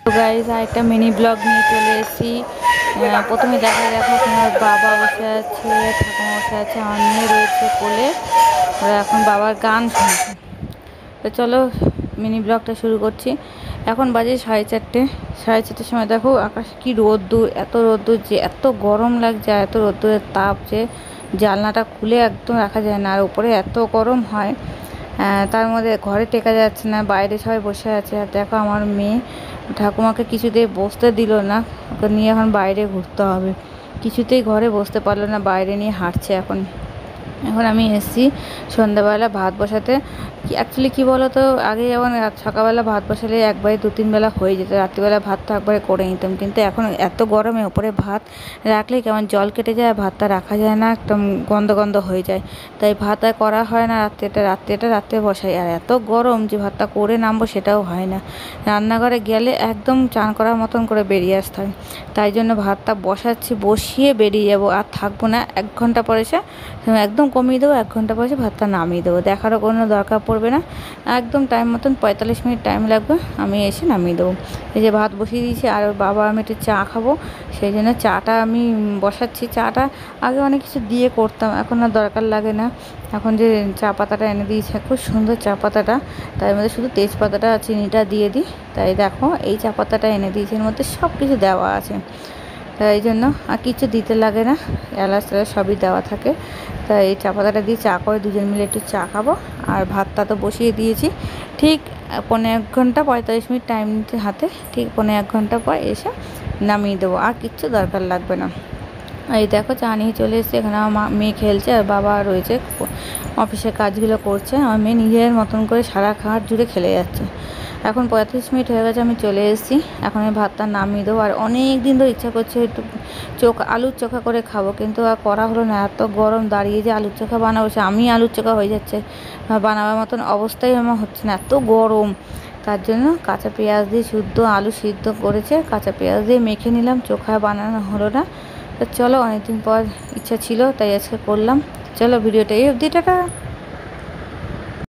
তো গাইজ একটা mini blog নিয়ে চলে এসেছি। প্রথমে দেখো তোমার বাবা বসে আছে, ঠাকুমা বসে আছে, আমার মেয়ে রয়েছে কোলে। ওরা এখন বাবার গান শুনছে। তো চলো মিনি ব্লগটা শুরু করছি। এখন বাজে 4:30। 4:30টার সময় দেখো আকাশে কি রোদ্দুর, এত রোদ্দুর যে এত গরম লাগছে, এত রোদ্দুরের তাপ যে জানলাটা খুলে একদম রাখা যায় না। আর উপরে এত গরম হয়, তার মধ্যে ঘরে টেকা যাচ্ছে না, বাইরে সবাই বসে আছে। আর দেখো আমার মেয়ে ঠাকুমাকে কিছুতেই বসতে দিল না, ওকে নিয়ে এখন বাইরে ঘুরতে হবে। কিছুতেই ঘরে বসতে পারলো না, বাইরে নিয়ে হাঁটছে। এখন আমি এসেছি সন্ধ্যাবেলা ভাত বসাতে। অ্যাকচুয়ালি কী বলো তো, আগে যেমন সকালবেলা ভাত বসালে একবারে 2-3 বেলা হয়ে যেত, রাত্রিবেলা ভাত তো একবারে করে নিতাম। কিন্তু এখন এত গরমে ওপরে ভাত রাখলে কেমন জল কেটে যায়, ভাতটা রাখা যায় না, একদম গন্ধ গন্ধ হয়ে যায়। তাই ভাত আর করা হয় না, রাত্রে বসাই। আর এত গরম যে ভাতটা করে নামবো সেটাও হয় না। রান্নাঘরে গেলে একদম চান করার মতন করে বেরিয়ে আসতে হয়। তাই জন্য ভাতটা বসাচ্ছি, বসিয়ে বেরিয়ে যাবো, আর থাকবো না। 1 ঘন্টা পরে এসে একদম কমিয়ে দেবো, 1 ঘন্টা পরে ভাতটা নামিয়ে দেবো, দেখারও কোনো দরকার পড়বে না। একদম টাইম মতন 45 মিনিট টাইম লাগবে, আমি এসে নামিয়ে দেবো। এই যে ভাত বসিয়ে দিয়েছি, আর ওর বাবা আমি একটু চা খাবো, সেই জন্য চাটা আমি বসাচ্ছি। চাটা আগে অনেক কিছু দিয়ে করতাম, এখন আর দরকার লাগে না। এখন যে চা পাতাটা এনে দিয়েছে, খুব সুন্দর চা পাতাটা, তার মধ্যে শুধু তেজপাতাটা আর চিনিটা দিয়ে দিই। তাই দেখো এই চা পাতাটা এনে দিয়েছে, এর মধ্যে সব কিছু দেওয়া আছে, তাই এই জন্য আর কিছু দিতে লাগে না, এলাচ টেলাচ সবই দেওয়া থাকে। তাই এই চা পাতাটা দিয়ে চা করে দুজন মিলে একটু চা খাবো। আর ভাতটা তো বসিয়ে দিয়েছি, ঠিক 1.25 ঘন্টা 45 মিনিট টাইম নিতে হাতে, ঠিক 1.25 ঘন্টা পর এসে নামিয়ে দেবো, আর কিচ্ছু দরকার লাগবে না। এই দেখো চা নিয়ে চলে এসেছি, এখানে আমার মেয়ে খেলছে আর বাবা রয়েছে অফিসের কাজগুলো করছে। আমার মেয়ে নিজের মতন করে সারা ঘাট জুড়ে খেলে যাচ্ছে। এখন 35 মিনিট হয়ে গেছে, আমি চলে এসেছি। এখন আমি ভাতটা নামিয়ে দেবো। আর অনেক দিন ধরে ইচ্ছা করছে একটু আলুর চোখা করে খাবো, কিন্তু আর করা হলো না। এত গরম, দাঁড়িয়ে যে আলুর চোখা বানাবো, সে আমি আলুর চোখা হয়ে যাচ্ছে, বানাবার মতন অবস্থাই আমার হচ্ছে না, এত গরম। তার জন্য কাঁচা পেঁয়াজ দিয়ে শুদ্ধ আলু সিদ্ধ করেছে, কাঁচা পেঁয়াজ দিয়ে মেখে নিলাম, চোখা বানানো হলো না। তো চলো, অনেকদিন পর ইচ্ছা ছিল তাই আজকে করলাম। চলো ভিডিওটা এই অবধি, টাটা।